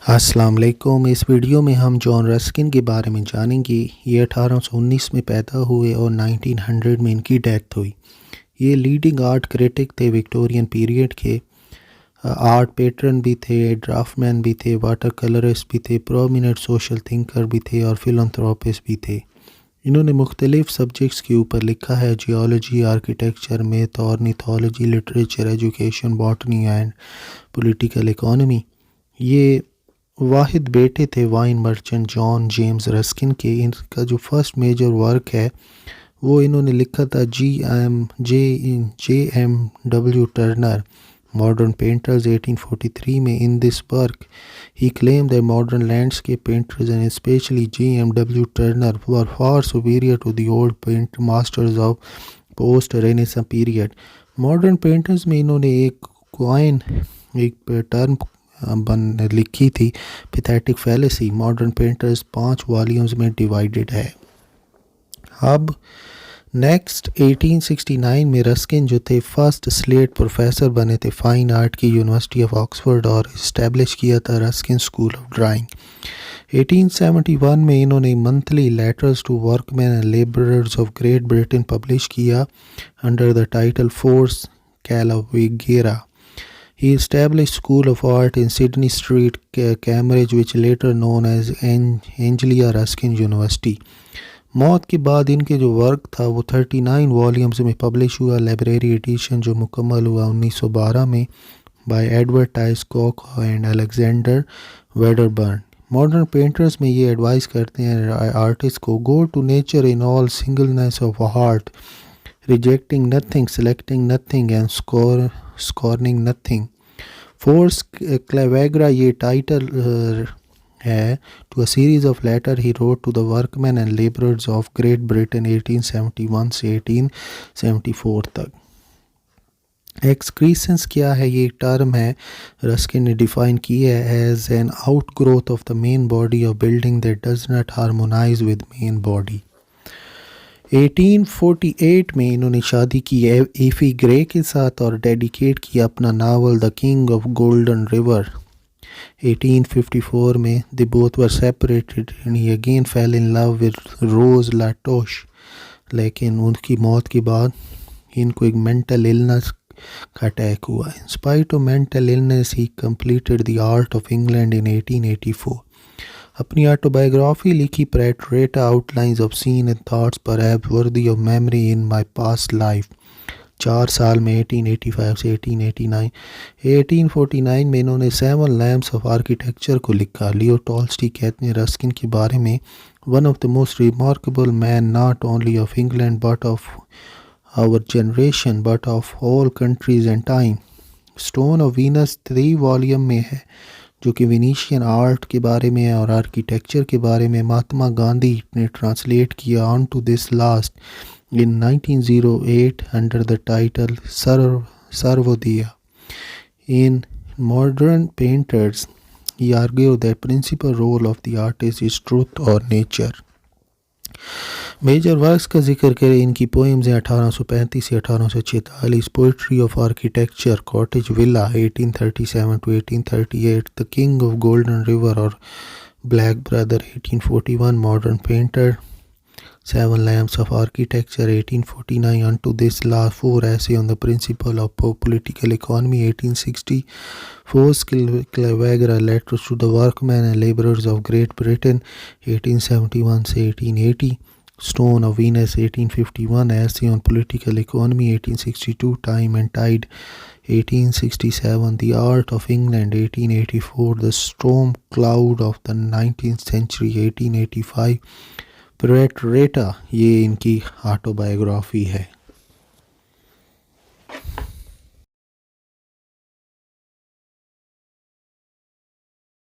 अस्सलाम वालेकुम। इस वीडियो में हम जॉन रस्किन के बारे में जानेंगे। ये 1819 में पैदा हुए और 1900 में इनकी डेथ हुई। ये लीडिंग आर्ट क्रिटिक थे विक्टोरियन पीरियड के। आर्ट पैटर्न भी थे, ड्राफ्टमैन भी थे, वाटर कलरिस्ट भी थे, प्रोमिनेंट सोशल थिंकर भी थे और फिलंथ्रोपिस्ट भी थे। इन्होंने मुख्तलिफ सब्जेक्ट्स के ऊपर लिखा है: geology, architecture, math, ornithology, literature, education, botany and political economy. ये वाहिद बेटे थे wine merchant John James Ruskin के। इनका जो फर्स्ट मेजर वर्क है वो इन्होंने लिखा था J.M.W. टर्नर मॉडर्न पेंटर्स 1843 में। In this work he claim that modern landscape painters and specially J.M.W. Turner were far superior to the old paint masters of post renaissance period. Modern painters में इन्होंने एक term लिखी थी, pathetic fallacy. Modern painters 5 volumes में divided है। अब next 1869 में Ruskin जो थे फर्स्ट स्लेट प्रोफेसर बने थे फाइन आर्ट की यूनिवर्सिटी ऑफ ऑक्सफोर्ड और इस्टेब्लिश किया था रस्किन स्कूल ऑफ ड्राइंग। 1871 में इन्होंने monthly letters to workman and labourers of Great Britain publish किया under the title Fors Clavigera. He established School of Art in Sydney Street, Cambridge, which later known as Anglia Ruskin University. मौत के बाद इनके जो work था वो 39 volumes में publish हुआ। लाइब्रेरी एडिशन जो मुकम्मल हुआ 1912 में by Edward Tyas Cook and Alexander Wedderburn. Modern painters में ये एडवाइस करते हैं आर्टिस्ट को: go to nature in all singleness of heart, rejecting nothing, selecting nothing and scorning nothing. Fors Clavigera ये टाइटल है to a series of letter he wrote to the workman and labourers of Great Britain 1871 से 1874 तक। एक्सक्रीसेंस क्या है? ये term है Ruskin ने define की है as an outgrowth of the main body of building that does not harmonise with main body. 1848 में इन्होंने शादी की एफी ग्रे के साथ और डेडिकेट किया अपना novel the king of golden river. 1854 में they both were separated and he again fell in love with Rose La Touche. लेकिन उनकी मौत के बाद इनको एक मेंटल इलनेस का अटैक हुआ। In spite of mental illness he completed the art of England in 1884। अपनी ऑटोबायोग्राफी लिखी Praeterita outlines of scene and thoughts perhaps worthy of memory in my past life. 4 साल में 1885 से 1889। 1849 में इन्होंने 7 लैम्प्स ऑफ आर्किटेक्चर को लिखा। लियो टॉल्स्टॉय कहते हैं रस्किन के बारे में: one of the most remarkable man not only of England but of our generation but of all countries and time. Stone of Venus 3 volume में है जो कि वेनिशियन आर्ट के बारे में और आर्किटेक्चर के बारे में। महात्मा गांधी ने ट्रांसलेट किया unto this last in 1908 under the title Sarvodaya. In modern painters he argued that principal role of the artist is truth or nature. Major works का जिक्र करें, इनकी पोएम्स हैं 1835 से 1846। Poetry of architecture cottage villa 1837 to 1838। The king of golden river और black brother 1841। Modern painter 7 lamps of architecture 1849 unto this last 4 essay on the principle of political economy 1860। Force Clavegra letters to the workmen and laborers of Great Britain 1871 से 1880। Stone of Venus 1851। Essay on political economy 1862। Time and Tide 1867। The Art of England 1884। The Storm Cloud of the 19th Century 1885। प्रेटरेटा ये इनकी autobiography है।